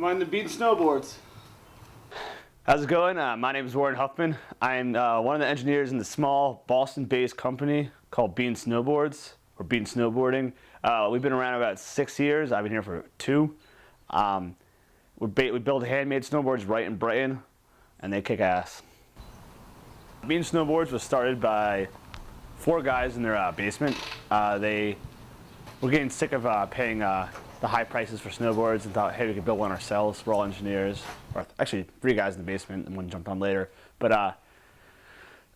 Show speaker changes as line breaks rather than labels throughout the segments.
I'm on the Bean Snowboards. How's it going? My name is Huffman. I'm one of the engineers in the small Boston-based company called Bean Snowboards, or Bean Snowboarding. We've been around about 6 years. I've been here for 2. We build handmade snowboards right in Brighton, and they kick ass. Bean Snowboards was started by 4 guys in their basement. They were getting sick of paying the high prices for snowboards and thought, hey, we could build one ourselves. We're all engineers. Or actually, 3 guys in the basement and one jumped on later.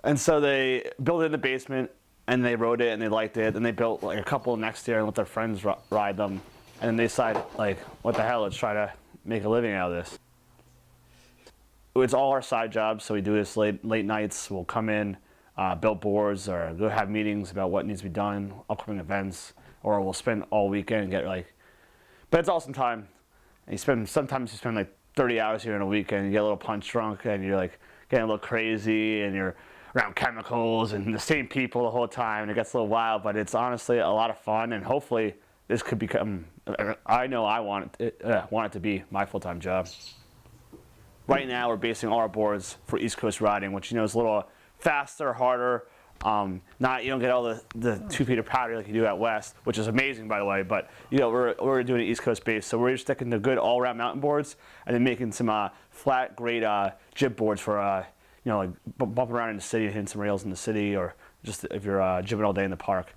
And so they built it in the basement, and they rode it, and they liked it, and they built like a couple next year and let their friends ride them. And then they decided, like, what the hell, let's try to make a living out of this. It's all our side jobs, so we do this late nights. We'll come in, build boards, or go have meetings about what needs to be done, upcoming events, or we'll spend all weekend and get like, but it's all some time. And sometimes you spend like 30 hours here in a weekend, and you get a little punch drunk, and you're like getting a little crazy, and you're around chemicals and the same people the whole time, and it gets a little wild, but it's honestly a lot of fun, and hopefully this could become, I know I want it to be my full-time job. Right now we're basing all our boards for East Coast riding, which is a little faster, harder. You don't get all the 2 feet of powder like you do out west, which is amazing, by the way. But we're doing an East Coast base, so we're just sticking to good all-around mountain boards, and then making some flat, great jib boards for like bumping around in the city, hitting some rails in the city, or just if you're jibbing all day in the park.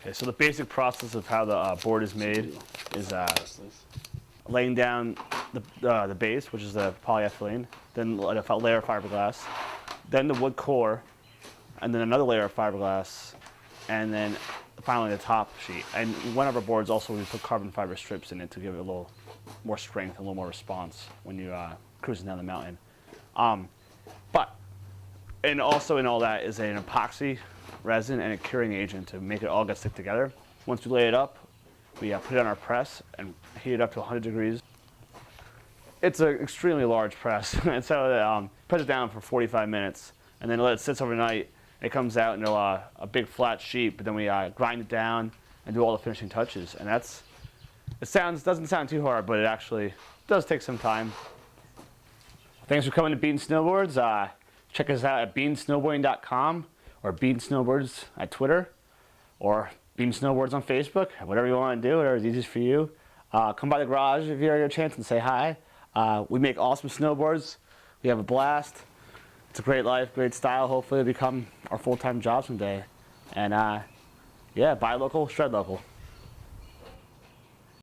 Okay, so the basic process of how the board is made is laying down the base, which is the polyethylene, then a layer of fiberglass, then the wood core, and then another layer of fiberglass, and then finally the top sheet. And one of our boards also, we put carbon fiber strips in it to give it a little more strength, a little more response when you're cruising down the mountain. And also in all that is an epoxy resin and a curing agent to make it all get stick together. Once we lay it up, we put it on our press and heat it up to 100 degrees. It's an extremely large press, and so put it down for 45 minutes, and then let it sit overnight. It comes out into a big flat sheet, but then we grind it down and do all the finishing touches. And doesn't sound too hard, but it actually does take some time. Thanks for coming to Bean Snowboards. Check us out at beansnowboarding.com or Bean Snowboards at Twitter, or Bean Snowboards on Facebook. Whatever you want to do, whatever is easiest for you. Come by the garage if you ever get a chance and say hi. We make awesome snowboards. We have a blast. It's a great life, great style. Hopefully it'll become our full-time job someday. And yeah, buy local, shred local.